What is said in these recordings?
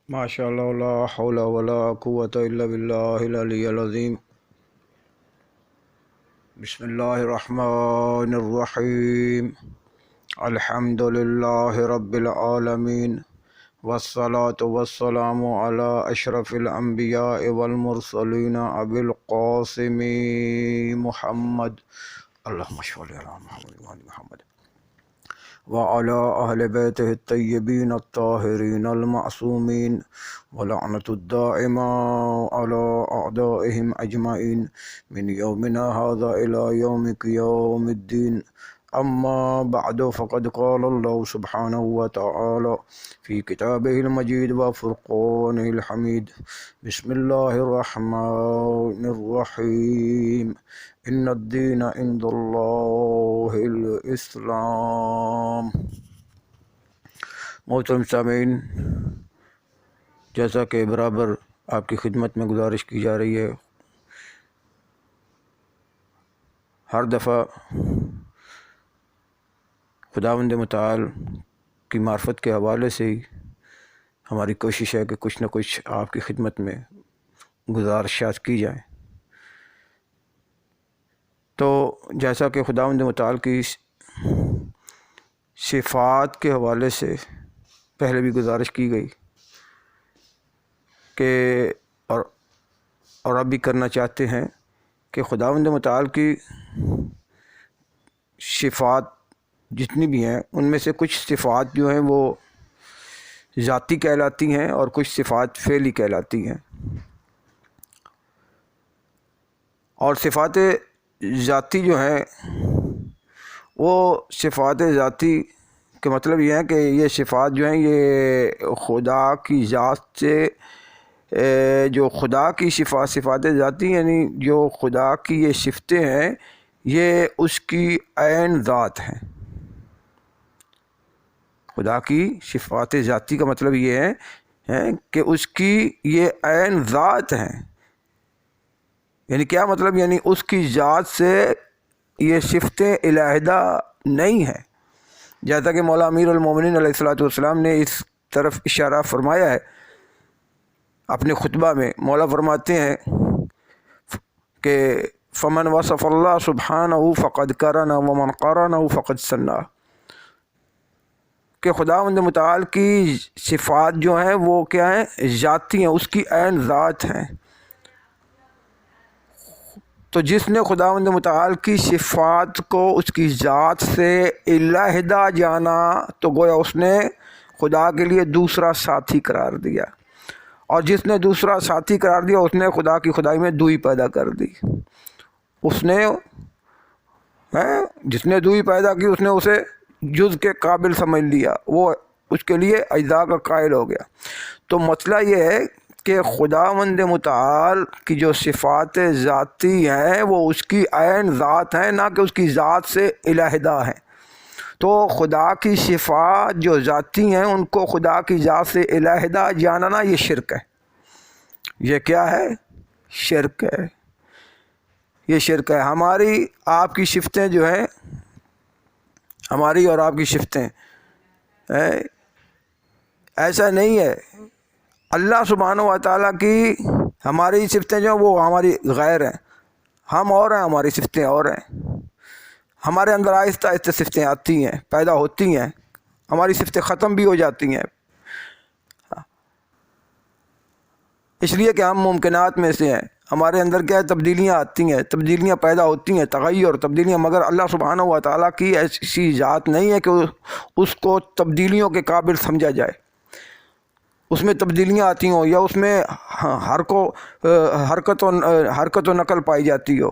ماشاء اللہ لا حول ولا قوۃ الا باللہ العلی العظیم۔ بسم اللہ الرحمن الرحیم۔ الحمد للہ رب العالمین، والصلاة والسلام علی اشرف الانبیاء والمرسلین ابی القاسم محمد اللہم صل علی محمد وعلی محمد وعلى أهل بيته الطيبين الطاهرين المعصومين، ولعنة الدائمة على أعدائهم أجمعين من يومنا هذا إلى يوم يوم الدين. أما بعد، فقد قال الله سبحانه وتعالى في كتابه المجيد وفرقانه الحميد: بسم الله الرحمن الرحيم، ان الدین عند اللہ الاسلام۔ محترم سامعین، جیسا کہ برابر آپ کی خدمت میں گزارش کی جا رہی ہے، ہر دفعہ خداوند متعال کی معرفت کے حوالے سے ہی ہماری کوشش ہے کہ کچھ نہ کچھ آپ کی خدمت میں گزارشات کی جائیں۔ تو جیسا کہ خداوند متعال کی صفات کے حوالے سے پہلے بھی گزارش کی گئی کہ اور اب بھی کرنا چاہتے ہیں کہ خداوند متعال کی صفات جتنی بھی ہیں ان میں سے کچھ صفات جو ہیں وہ ذاتی کہلاتی ہیں اور کچھ صفات فعلی کہلاتی ہیں۔ اور صفات ذاتی جو ہیں وہ صفات ذاتی کے مطلب یہ ہے کہ یہ صفات جو ہیں یہ خدا کی ذات سے جو خدا کی صفات ذاتی یعنی جو خدا کی یہ صفتیں ہیں یہ اس کی عین ذات ہیں۔ خدا کی صفات ذاتی کا مطلب یہ ہے کہ اس کی یہ عین ذات ہیں۔ یعنی کیا مطلب؟ یعنی اس کی ذات سے یہ صفتیں علیحدہ نہیں ہیں، جیسا کہ مولا امیر المومنین علیہ الصلوۃ والسلام نے اس طرف اشارہ فرمایا ہے اپنے خطبہ میں۔ مولا فرماتے ہیں کہ فمن وصف اللہ سبحانہ فقد کرنا ومن قرنہ فقد ثنا، کہ خداوند متعال کی صفات جو ہیں وہ کیا ہیں؟ ذاتی ہیں، اس کی عین ذات ہیں۔ تو جس نے خداوند متعال کی صفات کو اس کی ذات سے علیحدہ جانا تو گویا اس نے خدا کے لیے دوسرا ساتھی قرار دیا، اور جس نے دوسرا ساتھی قرار دیا اس نے خدا کی خدائی میں دوئی پیدا کر دی۔ اس نے جس نے دوئی پیدا کی اس نے اسے جز کے قابل سمجھ لیا، وہ اس کے لیے اجزاء کا قائل ہو گیا۔ تو مسئلہ یہ ہے کہ خداوند متعال کی جو صفات ذاتی ہیں وہ اس کی عین ذات ہیں، نہ کہ اس کی ذات سے علیحدہ ہیں۔ تو خدا کی صفات جو ذاتی ہیں ان کو خدا کی ذات سے علیحدہ جاننا یہ شرک ہے۔ یہ کیا ہے؟ شرک ہے، یہ شرک ہے۔ ہماری آپ کی صفتیں جو ہیں، ہماری اور آپ کی صفتیں ایسا نہیں ہے۔ اللہ سبحانہ و تعالیٰ کی ہماری صفتیں جو ہیں وہ ہماری غیر ہیں، ہم اور ہیں، ہماری صفتیں اور ہیں۔ ہمارے اندر آہستہ آہستہ صفتیں آتی ہیں، پیدا ہوتی ہیں، ہماری صفتیں ختم بھی ہو جاتی ہیں، اس لیے کہ ہم ممکنات میں سے ہیں۔ ہمارے اندر کیا ہے؟ تبدیلیاں آتی ہیں، تبدیلیاں پیدا ہوتی ہیں، تغیر تبدیلیاں، مگر اللہ سبحانہ و تعالیٰ کی ایسی ذات نہیں ہے کہ اس کو تبدیلیوں کے قابل سمجھا جائے۔ اس میں تبدیلیاں آتی ہوں یا اس میں حرکت و نقل پائی جاتی ہو،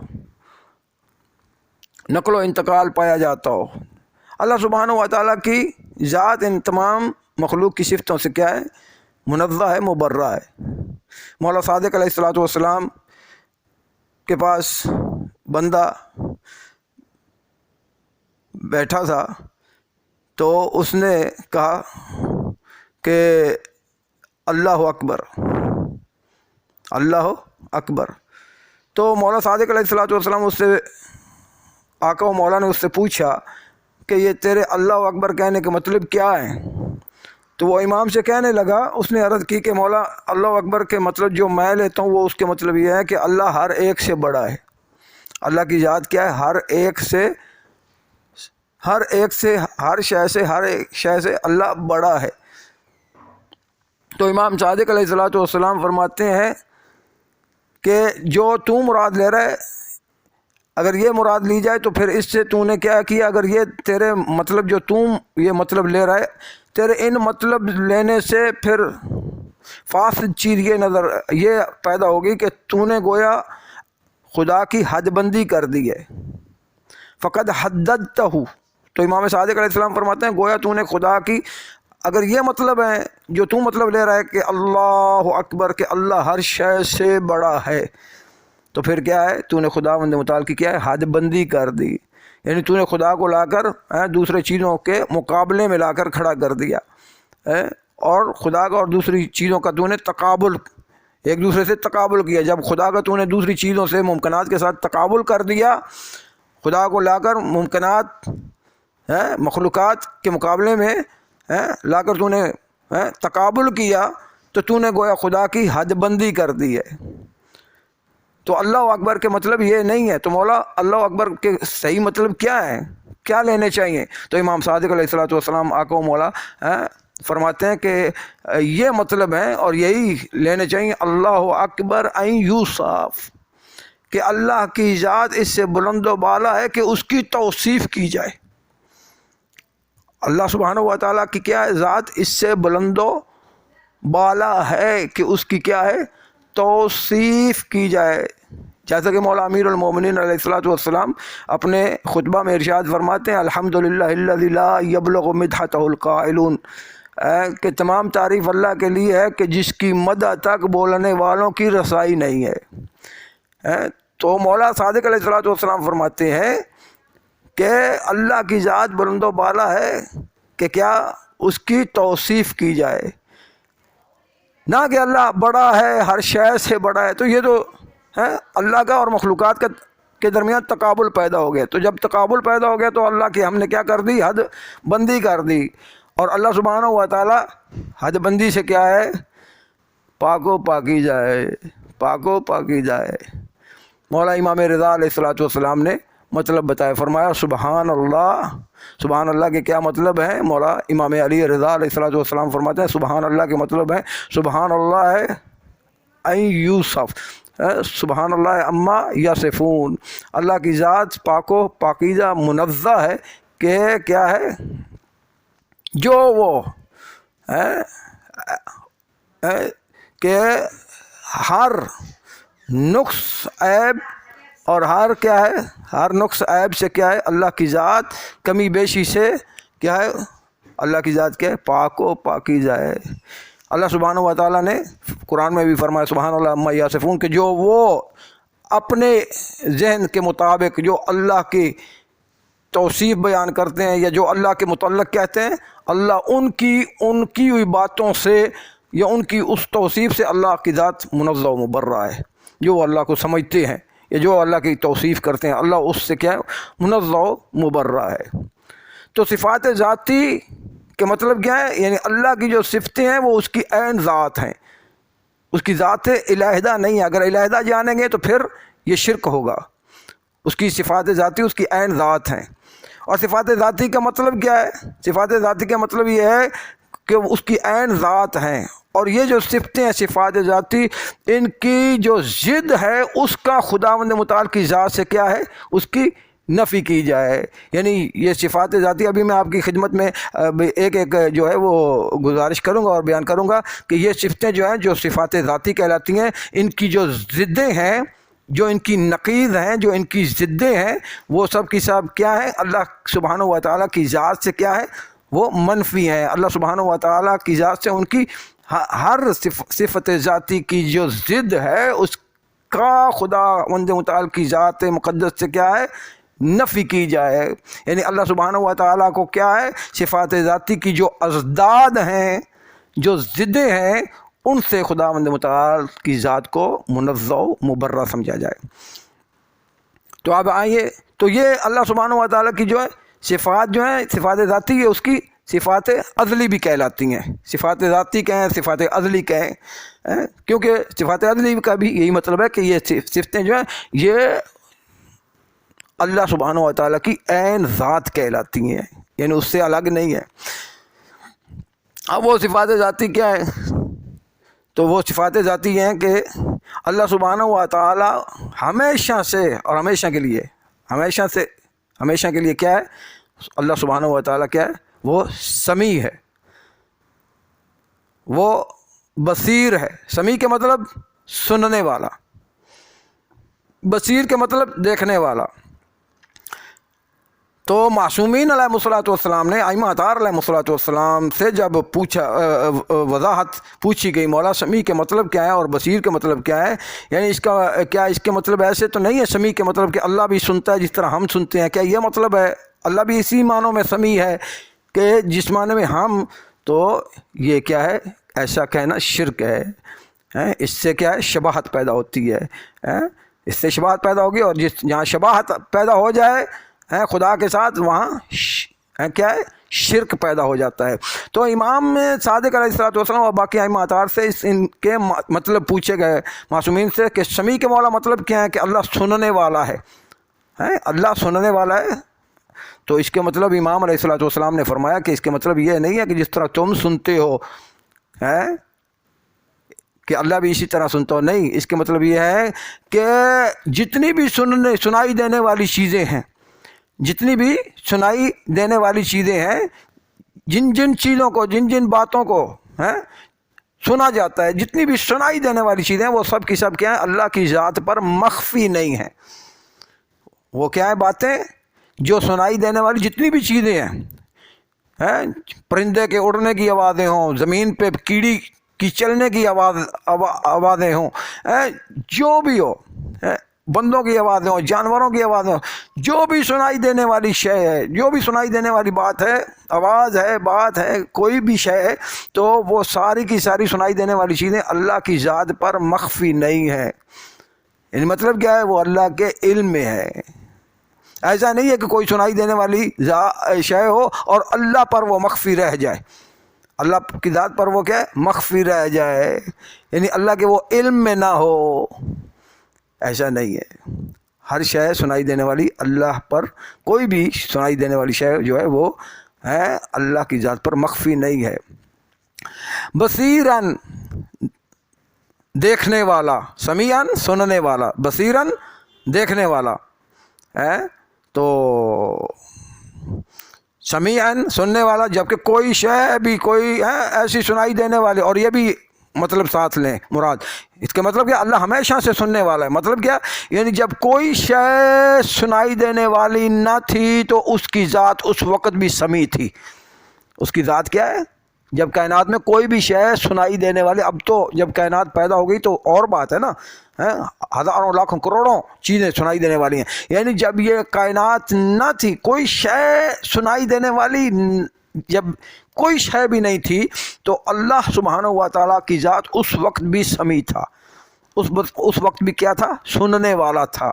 نقل و انتقال پایا جاتا ہو۔ اللہ سبحانہ و تعالیٰ کی ذات ان تمام مخلوق کی صفتوں سے کیا ہے؟ منزہ ہے، مبرہ ہے۔ مولا صادق علیہ الصلوۃ والسلام کے پاس بندہ بیٹھا تھا تو اس نے کہا کہ اللہ اکبر، اللہ اکبر۔ تو مولا صادق علیہ الصلوۃ والسلام اس سے آقا و مولا نے اس سے پوچھا کہ یہ تیرے اللہ اکبر کہنے کے مطلب کیا ہیں؟ تو وہ امام سے کہنے لگا، اس نے عرض کی کہ مولا اللہ اکبر کے مطلب جو میں لیتا ہوں وہ اس کے مطلب یہ ہے کہ اللہ ہر ایک سے بڑا ہے۔ اللہ کی ذات کیا ہے؟ ہر ایک سے، ہر شے سے اللہ بڑا ہے۔ تو امام صادق علیہ الصلوۃ والسلام فرماتے ہیں کہ جو تو مراد لے رہا ہے، اگر یہ مراد لی جائے تو پھر اس سے تو نے کیا کیا؟ اگر یہ تیرے مطلب جو تم یہ مطلب لے رہا ہے، تیرے ان مطلب لینے سے پھر فاسد چیز یہ پیدا ہوگی کہ تو نے گویا خدا کی حد بندی کر دی ہے، فقد حددتہ۔ تو امام صادق علیہ السلام فرماتے ہیں گویا تو نے خدا کی، اگر یہ مطلب ہے جو تو مطلب لے رہا ہے کہ اللہ اکبر کہ اللہ ہر شے سے بڑا ہے، تو پھر کیا ہے؟ تو نے خداوند متعال کی کیا ہے؟ حد بندی کر دی، یعنی تو نے خدا کو لا کر دوسرے چیزوں کے مقابلے میں لا کر کھڑا کر دیا، اور خدا کا اور دوسری چیزوں کا تو نے تقابل، ایک دوسرے سے تقابل کیا۔ جب خدا کا تو نے دوسری چیزوں سے ممکنات کے ساتھ تقابل کر دیا، خدا کو لا کر ممکنات مخلوقات کے مقابلے میں لا کر تو نے تقابل کیا، تو نے گویا خدا کی حد بندی کر دی ہے۔ تو اللہ اکبر کے مطلب یہ نہیں ہے۔ تو مولا اللہ اکبر کے صحیح مطلب کیا ہے؟ کیا لینے چاہیے؟ تو امام صادق علیہ الصلوۃ والسلام آقا و مولا فرماتے ہیں کہ یہ مطلب ہے اور یہی لینے چاہیے، اللہ اکبر این یوصف، کہ اللہ کی ذات اس سے بلند و بالا ہے کہ اس کی توصیف کی جائے۔ اللہ سبحانہ و تعالیٰ کی کیا ہے؟ ذات اس سے بلند و بالا ہے کہ اس کی کیا ہے؟ توصیف کی جائے۔ جیسا کہ مولا امیر المومنین علیہ الصلوۃ والسلام اپنے خطبہ میں ارشاد فرماتے ہیں، الحمدللہ الذی لا یبلغ مدحتہ القائلون، کہ تمام تعریف اللہ کے لیے ہے کہ جس کی مدح تک بولنے والوں کی رسائی نہیں ہے۔ تو مولا صادق علیہ الصلوۃ والسلام فرماتے ہیں کہ اللہ کی ذات بلند و بالا ہے کہ کیا؟ اس کی توصیف کی جائے، نہ کہ اللہ بڑا ہے، ہر شے سے بڑا ہے۔ تو یہ تو اللہ کا اور مخلوقات کے درمیان تقابل پیدا ہو گیا۔ تو جب تقابل پیدا ہو گیا تو اللہ کی ہم نے کیا کر دی؟ حد بندی کر دی۔ اور اللہ سبحانہ و تعالی حد بندی سے کیا ہے؟ پاک و پاکیزہ ہے، پاک و پاکیزہ ہے۔ مولا امام رضا علیہ الصلوۃ والسلام نے مطلب بتایا، فرمایا سبحان اللہ۔ سبحان اللہ کے کیا مطلب ہے؟ مولا امام علی رضا علیہ الصلوۃ والسلام فرماتے ہیں سبحان اللہ کے مطلب ہے، سبحان اللہ ہے این یوصف، سبحان اللہ اما یصفون، اللہ کی ذات پاک و پاکیزہ منزہ ہے کہ کیا ہے؟ جو وہ کہ ہر نقص عیب اور ہر کیا ہے؟ ہر نقص عیب سے کیا ہے؟ اللہ کی ذات کمی بیشی سے کیا ہے؟ اللہ کی ذات کیا ہے؟ پاک و پاکیزہ ہے۔ اللہ سبحانہ و تعالیٰ نے قرآن میں بھی فرمایا سبحان اللہ عما یصفون، کہ جو وہ اپنے ذہن کے مطابق جو اللہ کی توصیف بیان کرتے ہیں یا جو اللہ کے متعلق کہتے ہیں، اللہ ان کی ہوئی باتوں سے یا ان کی اس توصیف سے اللہ کی ذات منزہ و مبرہ ہے۔ جو وہ اللہ کو سمجھتے ہیں یا جو اللہ کی توصیف کرتے ہیں، اللہ اس سے کیا ہے؟ منزہ و مبرہ ہے۔ تو صفات ذاتی کے مطلب کیا ہے؟ یعنی اللہ کی جو صفتیں ہیں وہ اس کی عین ذات ہیں، اس کی ذات الہدہ نہیں ہے۔ اگر الہدہ جانیں گے تو پھر یہ شرک ہوگا۔ اس کی صفات ذاتی اس کی عین ذات ہیں۔ اور صفات ذاتی کا مطلب کیا ہے؟ صفات ذاتی کا مطلب یہ ہے کہ اس کی عین ذات ہیں، اور یہ جو صفتیں ہیں صفات ذاتی، ان کی جو ضد ہے اس کا خداوند متعال کی ذات سے کیا ہے؟ اس کی نفی کی جائے۔ یعنی یہ صفات ذاتی، ابھی میں آپ کی خدمت میں ایک جو ہے وہ گزارش کروں گا اور بیان کروں گا کہ یہ صفتیں جو ہیں جو صفات ذاتی کہلاتی ہیں، ان کی جو ضدیں ہیں، جو ان کی نقیض ہیں، جو ان کی ضدیں ہیں، وہ سب کی سب کیا ہے؟ اللہ سبحانہ و تعالیٰ کی ذات سے کیا ہے؟ وہ منفی ہیں۔ اللہ سبحانہ و تعالیٰ کی ذات سے ان کی ہر صفت ذاتی کی جو ضد ہے اس کا خداوند متعال کی ذات مقدس سے کیا ہے؟ نفی کی جائے۔ یعنی اللہ سبحانہ و تعالیٰ کو کیا ہے؟ صفات ذاتی کی جو اضداد ہیں، جو ضدیں ہیں، ان سے خداوند متعال کی ذات کو منزہ و مبرہ سمجھا جائے۔ تو اب آئیے، تو یہ اللہ سبحانہ و تعالیٰ کی جو ہے صفات جو ہیں، صفات ذاتی، یہ اس کی صفات عدلی بھی کہلاتی ہیں، صفات ذاتی کہیں صفات عدلی کہیں، کیونکہ صفات عدلی کا بھی یہی مطلب ہے کہ یہ صفتیں جو ہیں یہ اللہ سبحانہ و تعالیٰ کی عین ذات کہلاتی ہیں، یعنی اس سے الگ نہیں ہے۔ اب وہ صفات ذاتی کیا ہے؟ تو وہ صفات ذاتی ہیں کہ اللہ سبحانہ و تعالیٰ ہمیشہ سے اور ہمیشہ کے لیے کیا ہے؟ اللہ سبحانہ و تعالیٰ کیا ہے؟ وہ سمیع ہے، وہ بصیر ہے۔ سمیع کے مطلب سننے والا، بصیر کے مطلب دیکھنے والا۔ تو معصومین علیہ الصلوۃ والسلام نے ائمہ اطہار علیہ الصلوۃ والسلام سے جب وضاحت پوچھی گئی مولا سمیع کے مطلب کیا ہے اور بصیر کے مطلب کیا ہے، یعنی اس کے مطلب ایسے تو نہیں ہے سمیع کے مطلب کہ اللہ بھی سنتا ہے جس طرح ہم سنتے ہیں، کیا یہ مطلب ہے؟ اللہ بھی اسی معنوں میں سمیع ہے کہ جس معنی میں ہم، تو یہ کیا ہے؟ ایسا کہنا شرک ہے۔ اس سے کیا ہے؟ شباہت پیدا ہوتی ہے، اس سے شباہت پیدا ہوگی، اور جہاں شباہت پیدا ہو جائے خدا کے ساتھ وہاں کیا ہے؟ شرک پیدا ہو جاتا ہے۔ تو امام صادق علیہ الصلوۃ والسلام اور باقی ائمہ اطہار سے ان کے مطلب پوچھے گئے معصومین سے کہ سمیع کے مولا مطلب کیا ہے؟ کہ اللہ سننے والا ہے، اللہ سننے والا ہے۔ تو اس کے مطلب امام علیہ الصلوۃ والسلام نے فرمایا کہ اس کے مطلب یہ نہیں ہے کہ جس طرح تم سنتے ہو کہ اللہ بھی اسی طرح سنتا ہو، نہیں، اس کے مطلب یہ ہے کہ جتنی بھی سنائی دینے والی چیزیں ہیں، جتنی بھی سنائی دینے والی چیزیں ہیں، جن چیزوں کو، جن باتوں کو سنا جاتا ہے، جتنی بھی سنائی دینے والی چیزیں ہیں، وہ سب کی سب کیا ہیں؟ اللہ کی ذات پر مخفی نہیں ہیں۔ وہ کیا ہے؟ باتیں جو سنائی دینے والی جتنی بھی چیزیں ہیں، پرندے کے اڑنے کی آوازیں ہوں، زمین پہ کیڑی کی چلنے کی آوازیں ہوں، جو بھی ہو، بندوں کی آوازیں ہوں، جانوروں کی آوازیں ہوں، جو بھی سنائی دینے والی شے ہے، جو بھی سنائی دینے والی بات ہے، آواز ہے، بات ہے، کوئی بھی شے ہے، تو وہ ساری کی ساری سنائی دینے والی چیزیں اللہ کی ذات پر مخفی نہیں ہے۔ یعنی مطلب کیا ہے؟ وہ اللہ کے علم میں ہے۔ ایسا نہیں ہے کہ کوئی سنائی دینے والی شے ہو اور اللہ پر وہ مخفی رہ جائے، اللہ کی ذات پر وہ کیا ہے؟ مخفی رہ جائے، یعنی اللہ کے وہ علم میں نہ ہو، ایسا نہیں ہے۔ ہر شے سنائی دینے والی اللہ پر، کوئی بھی سنائی دینے والی شے جو ہے وہ اللہ کی ذات پر مخفی نہیں ہے۔ بصیرن دیکھنے والا، سمیعن سننے والا، بصیرن دیکھنے والا تو سمیعن سننے والا، جبکہ کوئی شے بھی، کوئی ایسی سنائی دینے والی، اور یہ بھی مطلب ساتھ لیں مراد، اس کا مطلب کیا؟ اللہ ہمیشہ سے سننے والا ہے۔ مطلب کیا؟ یعنی جب کوئی شے سنائی دینے والی نہ تھی تو اس کی ذات اس وقت بھی سمیع تھی۔ اس کی ذات کیا ہے؟ جب کائنات میں کوئی بھی شے سنائی دینے والی، اب تو جب کائنات پیدا ہو گئی تو اور بات ہے نا، ہزاروں لاکھوں کروڑوں چیزیں سنائی دینے والی ہیں، یعنی جب یہ کائنات نہ تھی، کوئی شے سنائی دینے والی، جب کوئی شے بھی نہیں تھی، تو اللہ سبحانہ و تعالیٰ کی ذات اس وقت بھی سمیع تھا، اس وقت بھی کیا تھا؟ سننے والا تھا۔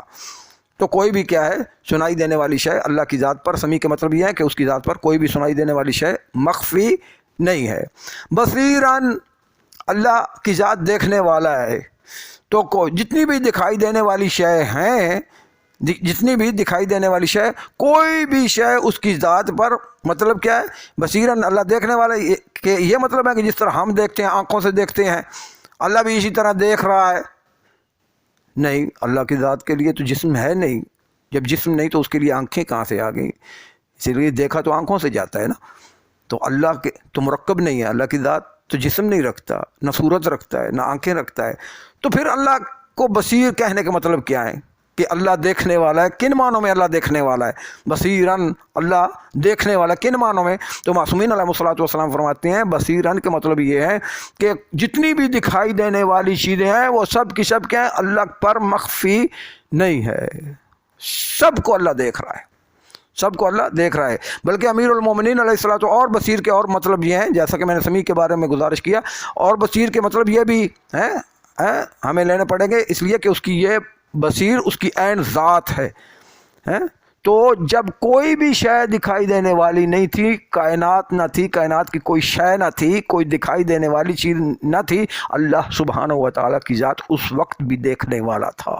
تو کوئی بھی کیا ہے؟ سنائی دینے والی شے اللہ کی ذات پر سمیع، کے مطلب یہ ہے کہ اس کی ذات پر کوئی بھی سنائی دینے والی شے مخفی نہیں ہے۔ بصیرن اللہ کی ذات دیکھنے والا ہے، تو جتنی بھی دکھائی دینے والی شے ہیں، جتنی بھی دکھائی دینے والی شے، کوئی بھی شے اس کی ذات پر مطلب کیا ہے؟ بصیرن اللہ دیکھنے والا، کہ یہ مطلب ہے کہ جس طرح ہم دیکھتے ہیں، آنکھوں سے دیکھتے ہیں، اللہ بھی اسی طرح دیکھ رہا ہے؟ نہیں، اللہ کی ذات کے لیے تو جسم ہے نہیں، جب جسم نہیں تو اس کے لیے آنکھیں کہاں سے آ گئیں؟ اسی لیے دیکھا تو آنکھوں سے جاتا ہے نا۔ تو اللہ کے تو مرکب نہیں ہے، اللہ کی ذات تو جسم نہیں رکھتا، نہ صورت رکھتا ہے، نہ آنکھیں رکھتا ہے، تو پھر اللہ کو بصیر کہنے کا مطلب کیا ہے؟ کہ اللہ دیکھنے والا ہے۔ کن معنوں میں اللہ دیکھنے والا ہے؟ بصیرن اللہ دیکھنے والا، کن معنوں میں؟ تو معصومین علیہ الصلوۃ والسلام فرماتے ہیں بصیرن کے مطلب یہ ہے کہ جتنی بھی دکھائی دینے والی چیزیں ہیں وہ سب کی سب کیا ہے؟ اللہ پر مخفی نہیں ہے، سب کو اللہ دیکھ رہا ہے، سب کو اللہ دیکھ رہا ہے۔ بلکہ امیر المومنین علیہ الصلوۃ اور بصیر کے اور مطلب یہ ہیں، جیسا کہ میں نے سمیع کے بارے میں گزارش کیا، اور بصیر کے مطلب یہ بھی ہیں ہمیں لینے پڑیں گے، اس لیے کہ اس کی یہ بصیر اس کی عین ذات ہے۔ تو جب کوئی بھی شے دکھائی دینے والی نہیں تھی، کائنات نہ تھی، کائنات کی کوئی شے نہ تھی، کوئی دکھائی دینے والی چیز نہ تھی، اللہ سبحانہ و تعالیٰ کی ذات اس وقت بھی دیکھنے والا تھا۔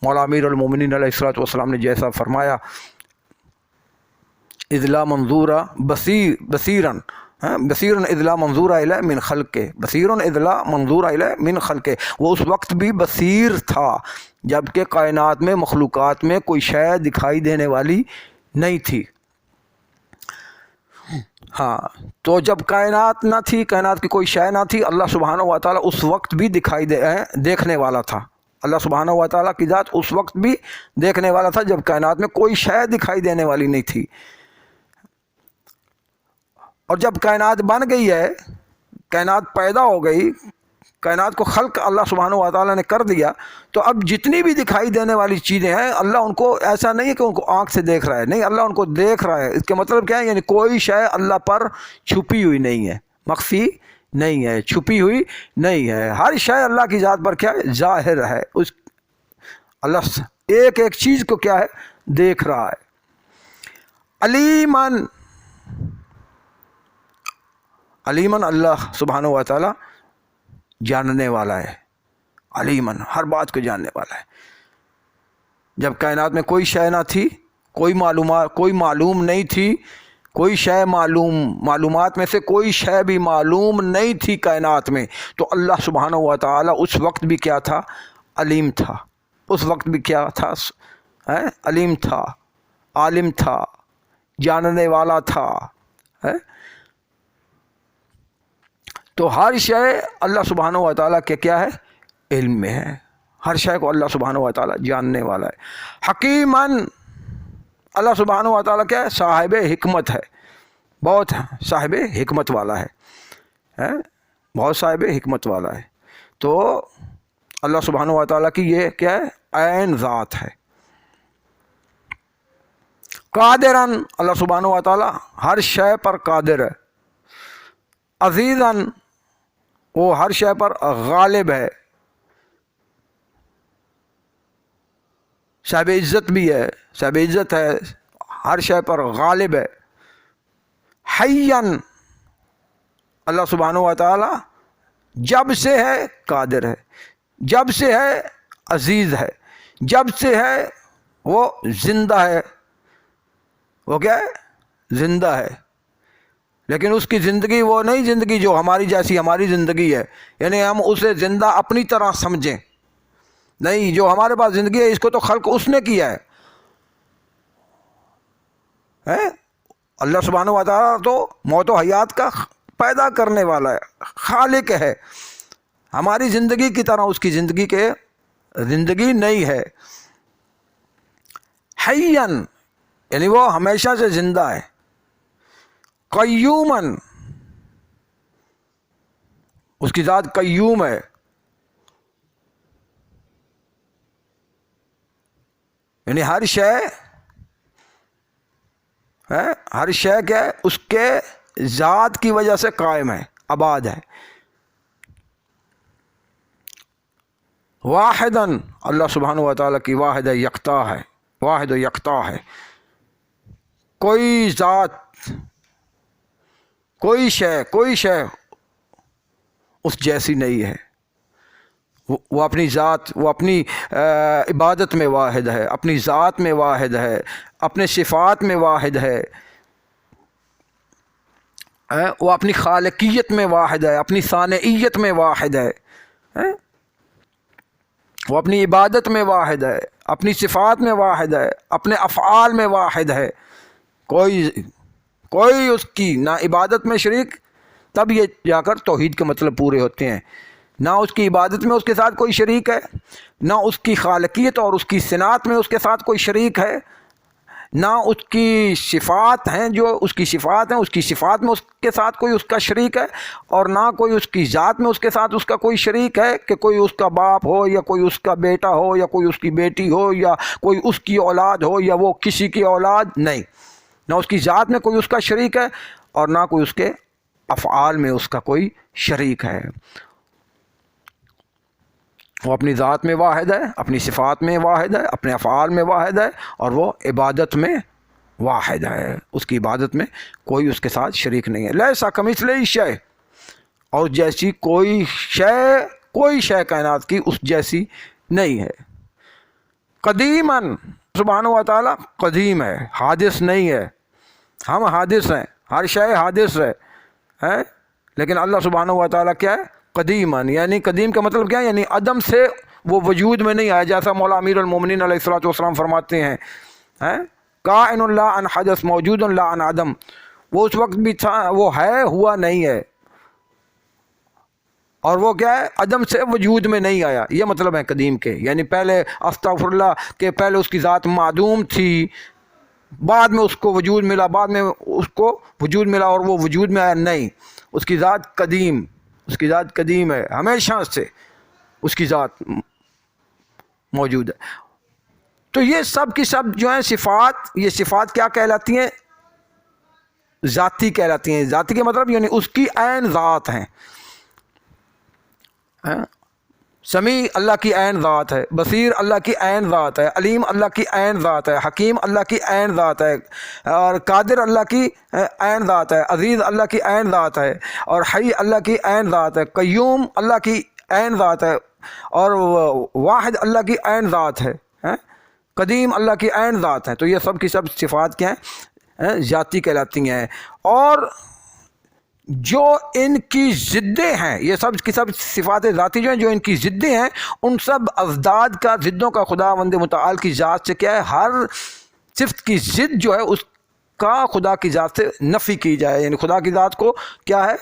مولا امیر المومنین علیہ الصلوۃ والسلام نے جیسا فرمایا، اذلا منظورا بصیرن اذلا منظور الیہ من خلق، بصیرن اذلا منظور الیہ من خلق، وہ اس وقت بھی بصیر تھا جبکہ کائنات میں، مخلوقات میں کوئی شے دکھائی دینے والی نہیں تھی۔ ہاں، تو جب کائنات نہ تھی، کائنات کی کوئی شے نہ تھی، اللہ سبحانہ و تعالیٰ اس وقت بھی دیکھنے والا تھا۔ اللہ سبحانہ و تعالیٰ کی ذات اس وقت بھی دیکھنے والا تھا جب کائنات میں کوئی شے دکھائی دینے والی نہیں تھی۔ اور جب کائنات بن گئی ہے، کائنات پیدا ہو گئی، کائنات کو خلق اللہ سبحانہ و تعالیٰ نے کر دیا، تو اب جتنی بھی دکھائی دینے والی چیزیں ہیں، اللہ ان کو، ایسا نہیں ہے کہ ان کو آنکھ سے دیکھ رہا ہے، نہیں، اللہ ان کو دیکھ رہا ہے۔ اس کے مطلب کیا ہے؟ یعنی کوئی شے اللہ پر چھپی ہوئی نہیں ہے، مخفی نہیں ہے، چھپی ہوئی نہیں ہے، ہر شے اللہ کی ذات پر کیا ہے؟ ظاہر ہے۔ اس اللہ ایک ایک چیز کو کیا ہے؟ دیکھ رہا ہے۔ علیمن، علیمن اللہ سبحانہ و تعالیٰ جاننے والا ہے، علیمن ہر بات کو جاننے والا ہے۔ جب کائنات میں کوئی شے نہ تھی، کوئی معلوم نہیں تھی، کوئی شے معلومات میں سے کوئی شے بھی معلوم نہیں تھی کائنات میں، تو اللہ سبحانہ و تعالیٰ اس وقت بھی کیا تھا؟ علیم تھا۔ اس وقت بھی کیا تھا؟ علیم تھا، عالم تھا، جاننے والا تھا۔ تو ہر شے اللہ سبحانہ و تعالیٰ کے کیا ہے؟ علم میں ہے، ہر شے کو اللہ سبحانہ و تعالیٰ جاننے والا ہے۔ حکیماً، اللہ سبحانہ و تعالیٰ کیا ہے؟ صاحب حکمت ہے، بہت صاحب حکمت والا ہے، بہت صاحب حکمت والا ہے۔ تو اللہ سبحانہ و تعالیٰ کی یہ کیا ہے؟ عین ذات ہے۔ قادراً، اللہ سبحانہ و تعالیٰ ہر شے پر قادر ہے۔ عزیزاً، وہ ہر شے پر غالب ہے، صاحب عزت بھی ہے، صاحب عزت ہے، ہر شے پر غالب ہے۔ حیاً، اللہ سبحانہ و تعالیٰ جب سے ہے قادر ہے، جب سے ہے عزیز ہے، جب سے ہے وہ زندہ ہے۔ وہ کیا ہے؟ زندہ ہے، لیکن اس کی زندگی وہ نہیں زندگی جو ہماری جیسی ہماری زندگی ہے، یعنی ہم اسے زندہ اپنی طرح سمجھیں، نہیں، جو ہمارے پاس زندگی ہے اس کو تو خلق اس نے کیا ہے۔ اللہ سبحانہ و تعالیٰ تو موت و حیات کا پیدا کرنے والا ہے، خالق ہے، ہماری زندگی کی طرح اس کی زندگی نہیں ہے۔ حیاً، یعنی وہ ہمیشہ سے زندہ ہے۔ قیوماً، اس کی ذات قیوم ہے، یعنی ہر شے کیا ہے؟ اس کے ذات کی وجہ سے قائم ہے، آباد ہے۔ واحداً، اللہ سبحانہ و تعالیٰ کی واحد یکتا ہے، واحد و یکتا ہے، کوئی ذات، کوئی شے اس جیسی نہیں ہے۔ وہ اپنی ذات، وہ اپنی عبادت میں واحد ہے، اپنی ذات میں واحد ہے، اپنے صفات میں واحد ہے، وہ اپنی خالقیت میں واحد ہے، اپنی صانعیت میں واحد ہے، وہ اپنی عبادت میں واحد ہے، اپنی صفات میں واحد ہے، اپنے افعال میں واحد ہے۔ کوئی اس کی نہ عبادت میں شریک، تب یہ جا کر توحید کے مطلب پورے ہوتے ہیں۔ نہ اس کی عبادت میں اس کے ساتھ کوئی شریک ہے، نہ اس کی خالقیت اور اس کی صنعت میں اس کے ساتھ کوئی شریک ہے، نہ اس کی صفات ہیں، جو اس کی صفات ہیں، اس کی صفات میں اس کے ساتھ کوئی اس کا شریک ہے، اور نہ کوئی اس کی ذات میں اس کے ساتھ اس کا کوئی شریک ہے کہ کوئی اس کا باپ ہو، یا کوئی اس کا بیٹا ہو، یا کوئی اس کی بیٹی ہو، یا کوئی اس کی اولاد ہو، یا وہ کسی کی اولاد نہیں۔ نہ اس کی ذات میں کوئی اس کا شریک ہے، اور نہ کوئی اس کے افعال میں اس کا کوئی شریک ہے۔ وہ اپنی ذات میں واحد ہے، اپنی صفات میں واحد ہے، اپنے افعال میں واحد ہے، اور وہ عبادت میں واحد ہے، اس کی عبادت میں کوئی اس کے ساتھ شریک نہیں ہے۔ لیسا کمثلہ شیء، اور جیسی کوئی شے کائنات کی اس جیسی نہیں ہے۔ قدیماً، سبحانہ و تعالیٰ قدیم ہے، حادث نہیں ہے، ہم حادث ہیں، ہر شے حادث ہے، لیکن اللہ سبحانہ و تعالیٰ کیا ہے؟ قدیماً، یعنی قدیم کا مطلب کیا ہے؟ یعنی عدم سے وہ وجود میں نہیں آیا، جیسا مولا امیر المومنین علیہ الصلوۃ والسلام فرماتے ہیں کائن لا عن حدث موجود لا عن عدم، وہ اس وقت بھی تھا، وہ ہے، ہوا نہیں ہے، اور وہ کیا ہے؟ عدم سے وجود میں نہیں آیا، یہ مطلب ہے قدیم کے، یعنی پہلے استغفر اللہ کہ پہلے اس کی ذات معدوم تھی، بعد میں اس کو وجود ملا، بعد میں اس کو وجود ملا اور وہ وجود میں آیا، نہیں، اس کی ذات قدیم، اس کی ذات قدیم ہے، ہمیشہ سے اس کی ذات موجود ہے۔ تو یہ سب کی سب جو ہیں صفات، یہ صفات کیا کہلاتی ہیں؟ ذاتی کہلاتی ہیں۔ ذاتی کے مطلب یعنی اس کی عین ذات ہیں۔ سمیع اللہ کی عین ذات ہے، بصیر اللہ کی عین ذات ہے، علیم اللہ کی عین ذات ہے، حکیم اللہ کی عین ذات ہے، اور قادر اللہ کی عین ذات ہے، عزیز اللہ کی عین ذات ہے، اور حی اللہ کی عین ذات ہے، قیوم اللہ کی عین ذات ہے، اور واحد اللہ کی عین ذات ہے، قدیم اللہ کی عین ذات ہے۔ تو یہ سب کی سب صفات کیا ہیں؟ ذاتی کہلاتی ہیں۔ اور جو ان کی ضدیں ہیں، یہ سب کی سب صفات ذاتی جو ہیں، جو ان کی ضدیں ہیں، ان سب اضداد کا، ضدوں کا خداوند متعال کی ذات سے کیا ہے؟ ہر صفت کی ضد جو ہے اس کا خدا کی ذات سے نفی کی جائے، یعنی خدا کی ذات کو کیا ہے؟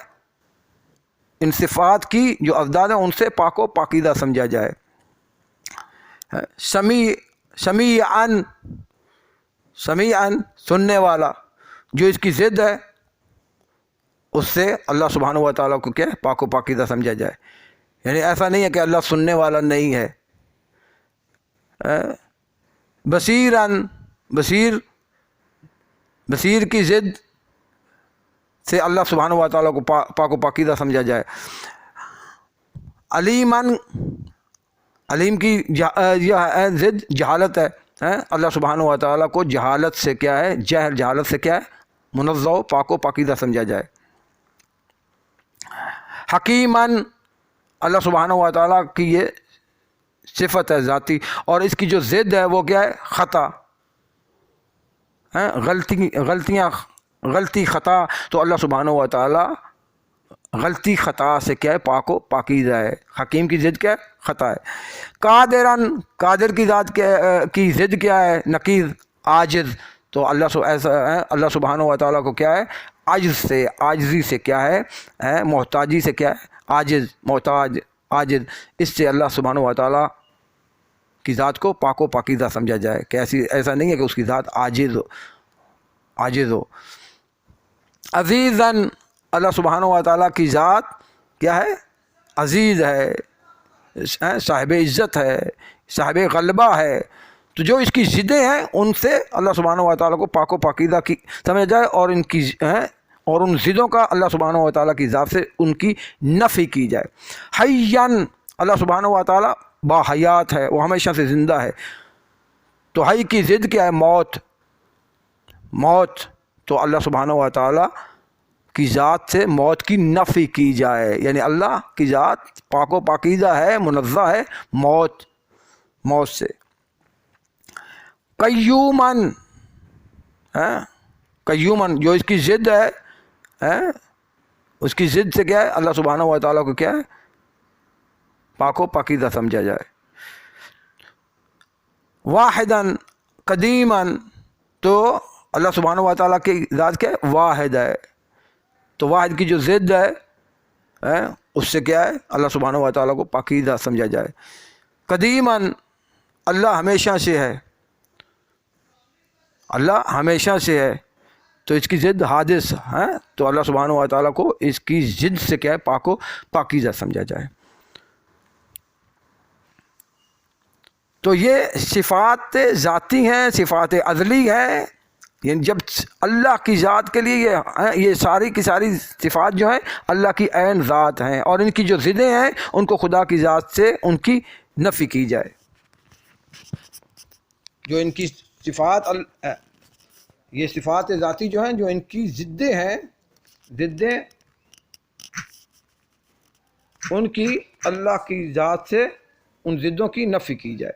ان صفات کی جو اضداد ہیں ان سے پاک و پاکیزہ سمجھا جائے۔ سمیعاً سننے والا، جو اس کی ضد ہے اس سے اللہ سبحانہ و تعالیٰ کو کیا ہے؟ پاک و پاکیزہ سمجھا جائے۔ یعنی ایسا نہیں ہے کہ اللہ سننے والا نہیں ہے۔ بصیراً، بصیر کی ضد سے اللہ سبحانہ و تعالیٰ کو پاک و پاکیزہ سمجھا جائے۔ علیماً، علیم کی ضد جہالت ہے، اللہ سبحانہ و تعالیٰ کو جہالت سے کیا ہے؟ جہالت سے کیا ہے؟ منزہ و پاک و پاکیزہ سمجھا جائے۔ حکیماً، اللہ سبحانہ و تعالیٰ کی یہ صفت ہے ذاتی، اور اس کی جو ضد ہے وہ کیا ہے؟ خطا، غلطی خطا۔ تو اللہ سبحانہ و تعالیٰ غلطی خطا سے کیا ہے؟ پاک و پاکیزہ ہے۔ حکیم کی ضد کیا ہے؟ خطا ہے۔ قادراً، قادر کی ذات کی ضد کیا ہے؟ نقیض، عاجز۔ تو اللہ سبحانہ و تعالیٰ کو کیا ہے؟ عجز سے، عاجزی سے کیا ہے؟ محتاجی سے کیا ہے؟ عاجز، محتاج، عاجز۔ اس سے اللہ سبحانہ و تعالیٰ کی ذات کو پاک و پاکیزہ سمجھا جائے کہ ایسا نہیں ہے کہ اس کی ذات عاجز ہو۔ عزیزاً، اللہ سبحانہ و تعالیٰ کی ذات کیا ہے؟ عزیز ہے، صاحب عزت ہے، صاحب غلبہ ہے۔ تو جو اس کی ضدیں ہیں ان سے اللہ سبحانہ و تعالیٰ کو پاک و پاکیزہ کی سمجھا جائے، اور ان ضدوں کا اللہ سبحانہ و تعالیٰ کی ذات سے ان کی نفی کی جائے۔ حیاً، اللہ سبحانہ و تعالیٰ با حیات ہے، وہ ہمیشہ سے زندہ ہے۔ تو حی کی ضد کیا ہے؟ موت۔ تو اللہ سبحانہ و تعالیٰ کی ذات سے موت کی نفی کی جائے، یعنی اللہ کی ذات پاک و پاکیزہ ہے، منزہ ہے موت سے۔ قیوماً، جو اس کی ضد ہے، اس کی ضد سے کیا ہے؟ اللہ سبحانہ و تعالیٰ کو کیا ہے؟ پاک و پاکیزہ سمجھا جائے۔ واحداً، قدیماً، تو اللہ سبحانہ و تعالیٰ کی ذات کیا ہے؟ واحد ہے۔ تو واحد کی جو ضد ہے اس سے کیا ہے؟ اللہ سبحانہ و تعالیٰ کو پاکیزہ سمجھا جائے۔ قدیماً، اللہ ہمیشہ سے ہے، اللہ ہمیشہ سے ہے، تو اس کی ضد حادث ہے، تو اللہ سبحانہ و تعالیٰ کو اس کی ضد سے کیا ہے؟ پاک و پاکیزہ سمجھا جائے۔ تو یہ صفات ذاتی ہیں، صفات ازلی ہیں، یعنی جب اللہ کی ذات کے لیے یہ ساری کی ساری صفات جو ہیں اللہ کی عین ذات ہیں، اور ان کی جو ضدیں ہیں ان کو خدا کی ذات سے ان کی نفی کی جائے. جو ان کی صفات یہ صفات ذاتی جو ہیں جو ان کی ضدیں ہیں، ضدیں ان کی اللہ کی ذات سے ان ضدوں کی نفی کی جائے.